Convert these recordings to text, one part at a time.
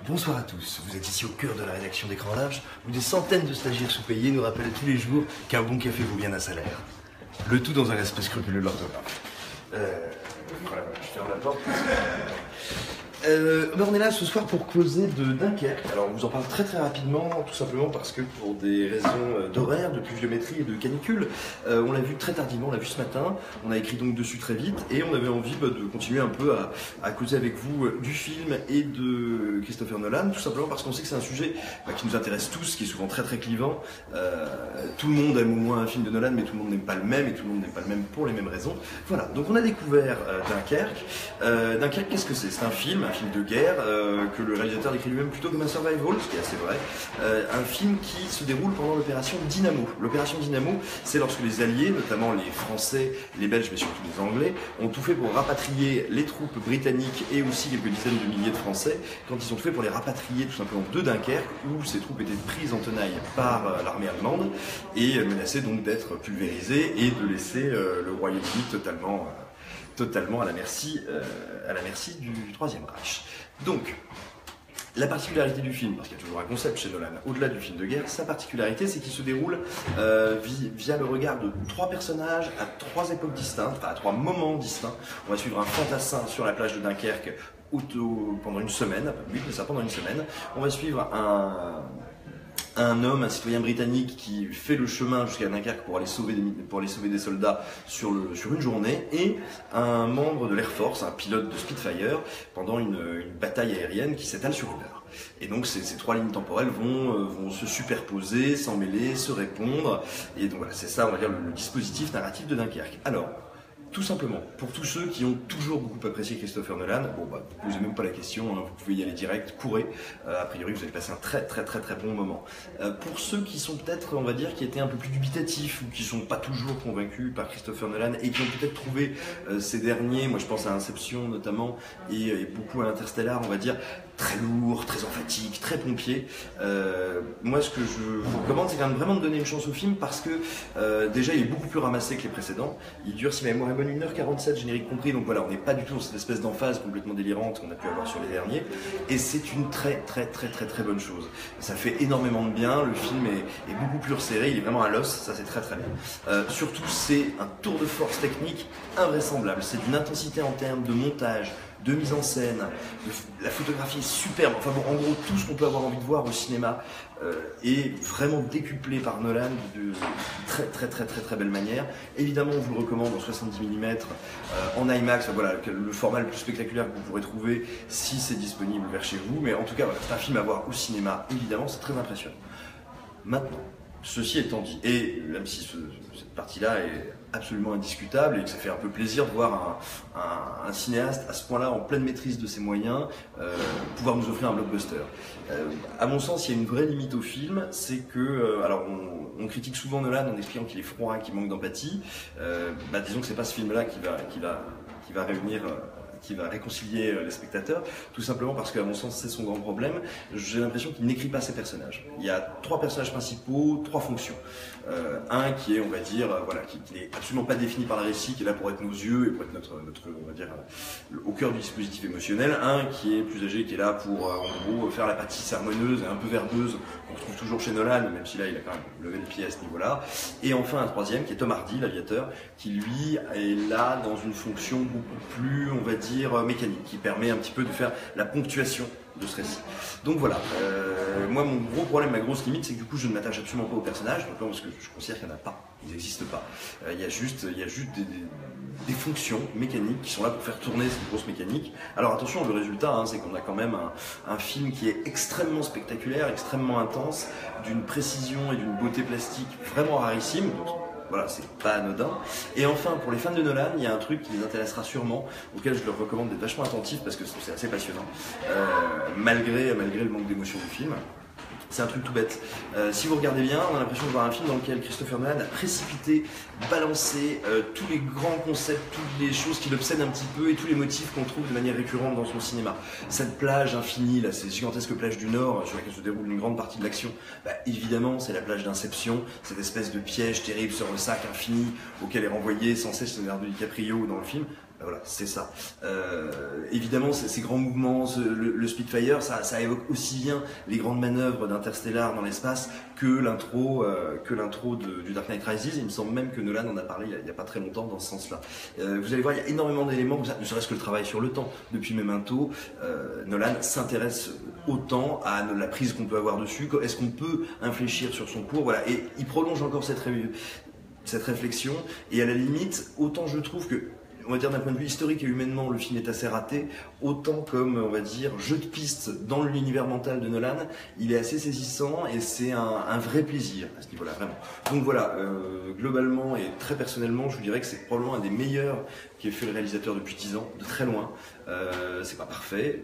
Bonsoir à tous, vous êtes ici au cœur de la rédaction d'Écran Large, où des centaines de stagiaires sous-payés nous rappellent tous les jours qu'un bon café vaut bien un salaire. Le tout dans un respect scrupuleux de l'orthographe. Voilà, je ferme la porte. On est là ce soir pour causer de Dunkerque. Alors on vous en parle très rapidement, tout simplement parce que pour des raisons d'horaire, de pluviométrie et de canicule, on l'a vu très tardivement, on l'a vu ce matin, on a écrit donc dessus très vite et on avait envie de continuer un peu à causer avec vous du film et de Christopher Nolan, tout simplement parce qu'on sait que c'est un sujet qui nous intéresse tous, qui est souvent très clivant. Tout le monde aime au moins un film de Nolan, mais tout le monde n'aime pas le même et tout le monde n'aime pas le même pour les mêmes raisons. Voilà, donc on a découvert Dunkerque. Dunkerque, qu'est-ce que c'est? C'est un film de guerre que le réalisateur décrit lui-même plutôt comme un survival, ce qui est assez vrai. Un film qui se déroule pendant l'opération Dynamo. L'opération Dynamo, c'est lorsque les Alliés, notamment les Français, les Belges, mais surtout les Anglais, ont tout fait pour rapatrier les troupes britanniques et aussi quelques dizaines de milliers de Français, quand ils ont tout fait pour les rapatrier tout simplement de Dunkerque, où ces troupes étaient prises en tenaille par l'armée allemande et menaçaient donc d'être pulvérisées et de laisser le Royaume-Uni totalement à la merci du Troisième Reich. Donc, la particularité du film, parce qu'il y a toujours un concept chez Nolan, au-delà du film de guerre, sa particularité c'est qu'il se déroule via le regard de trois personnages à trois époques distinctes, enfin à trois moments distincts. On va suivre un fantassin sur la plage de Dunkerque pendant une semaine, oui, c'est ça, pendant une semaine. On va suivre un homme, un citoyen britannique qui fait le chemin jusqu'à Dunkerque pour aller sauver des soldats sur une journée, et un membre de l'Air Force, un pilote de Spitfire, pendant une bataille aérienne qui s'étale sur une heure. Et donc ces trois lignes temporelles vont se superposer, s'emmêler, se répondre, et donc voilà, c'est ça, on va dire, le dispositif narratif de Dunkerque. Alors, tout simplement, pour tous ceux qui ont toujours beaucoup apprécié Christopher Nolan, bon bah, ne posez même pas la question, hein, vous pouvez y aller direct, courez, a priori vous allez passer un très bon moment. Pour ceux qui sont peut-être, on va dire, qui étaient un peu plus dubitatifs ou qui sont pas toujours convaincus par Christopher Nolan et qui ont peut-être trouvé ces derniers, moi je pense à Inception notamment, et beaucoup à Interstellar, on va dire, très lourd, très emphatique, très pompier. Moi ce que je vous recommande, c'est quand même vraiment de donner une chance au film parce que déjà il est beaucoup plus ramassé que les précédents, il dure, si ma mémoire est bonne, 1h47 générique compris, donc voilà, on n'est pas du tout dans cette espèce d'emphase complètement délirante qu'on a pu avoir sur les derniers, et c'est une très bonne chose. Ça fait énormément de bien, le film est beaucoup plus resserré, il est vraiment à l'os, ça c'est très bien. Surtout c'est un tour de force technique invraisemblable, c'est d'une intensité en termes de montage, de mise en scène, la photographie est superbe, enfin bon, en gros tout ce qu'on peut avoir envie de voir au cinéma est vraiment décuplé par Nolan de très belle manière. Évidemment on vous le recommande en 70 mm, en IMAX, voilà, le format le plus spectaculaire que vous pourrez trouver si c'est disponible vers chez vous, mais en tout cas voilà, c'est un film à voir au cinéma, évidemment c'est très impressionnant. Maintenant, ceci étant dit, et même si cette partie-là est absolument indiscutable et que ça fait un peu plaisir de voir un cinéaste à ce point-là, en pleine maîtrise de ses moyens, pouvoir nous offrir un blockbuster. À mon sens, il y a une vraie limite au film, c'est que, alors on critique souvent Nolan en expliquant qu'il est froid, qu'il manque d'empathie. Disons que c'est pas ce film-là qui va réunir... qui va réconcilier les spectateurs, tout simplement parce qu'à mon sens c'est son grand problème. J'ai l'impression qu'il n'écrit pas ses personnages. Il y a trois personnages principaux, trois fonctions. Un qui est, on va dire, voilà, qui n'est absolument pas défini par le récit, qui est là pour être nos yeux et pour être notre on va dire, au cœur du dispositif émotionnel. Un qui est plus âgé, qui est là pour, en gros, faire la partie sermoneuse et un peu verbeuse qu'on retrouve toujours chez Nolan, même si là il a quand même levé le pied à ce niveau-là. Et enfin un troisième qui est Tom Hardy, l'aviateur, qui lui est là dans une fonction beaucoup plus, on va dire, mécanique, qui permet un petit peu de faire la ponctuation de ce récit. Donc voilà, moi mon gros problème, ma grosse limite, c'est que du coup je ne m'attache absolument pas aux personnages, notamment parce que je considère qu'il n'y en a pas, ils n'existent pas. Il y a juste des fonctions mécaniques qui sont là pour faire tourner cette grosse mécanique. Alors attention, le résultat, hein, c'est qu'on a quand même un film qui est extrêmement spectaculaire, extrêmement intense, d'une précision et d'une beauté plastique vraiment rarissime. Donc, voilà, c'est pas anodin. Et enfin, pour les fans de Nolan, il y a un truc qui les intéressera sûrement, auquel je leur recommande d'être vachement attentifs parce que c'est assez passionnant, malgré le manque d'émotion du film. C'est un truc tout bête. Si vous regardez bien, on a l'impression de voir un film dans lequel Christopher Nolan a précipité, balancé tous les grands concepts, toutes les choses qui l'obsèdent un petit peu et tous les motifs qu'on trouve de manière récurrente dans son cinéma. Cette plage infinie, là, ces gigantesques plages du Nord sur laquelle se déroule une grande partie de l'action, évidemment c'est la plage d'Inception, cette espèce de piège terrible sur le sac infini auquel est renvoyé sans cesse Leonardo DiCaprio dans le film. Voilà, c'est ça. Évidemment, ces grands mouvements, le Spitfire, ça évoque aussi bien les grandes manœuvres d'Interstellar dans l'espace que l'intro du Dark Knight Rises. Il me semble même que Nolan en a parlé il y a pas très longtemps dans ce sens-là. Vous allez voir, il y a énormément d'éléments, ne serait-ce que le travail sur le temps. Depuis Memento, Nolan s'intéresse au temps, à la prise qu'on peut avoir dessus. Est-ce qu'on peut infléchir sur son cours? Voilà, et il prolonge encore cette réflexion. Et à la limite, autant je trouve que, on va dire d'un point de vue historique et humainement, le film est assez raté, autant comme, on va dire, jeu de piste dans l'univers mental de Nolan, il est assez saisissant et c'est un vrai plaisir à ce niveau-là, vraiment. Donc voilà, globalement et très personnellement, je vous dirais que c'est probablement un des meilleurs qu'ait fait le réalisateur depuis 10 ans, de très loin. C'est pas parfait.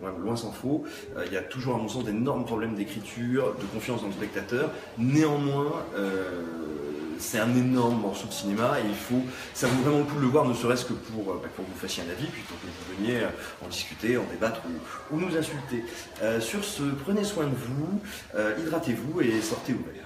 Loin s'en faut, il y a toujours à mon sens d'énormes problèmes d'écriture, de confiance dans le spectateur. Néanmoins, c'est un énorme morceau de cinéma et ça vaut vraiment le coup de le voir, ne serait-ce que pour que vous fassiez un avis, plutôt que vous veniez en discuter, en débattre ou nous insulter. Sur ce, prenez soin de vous, hydratez-vous et sortez ouvert.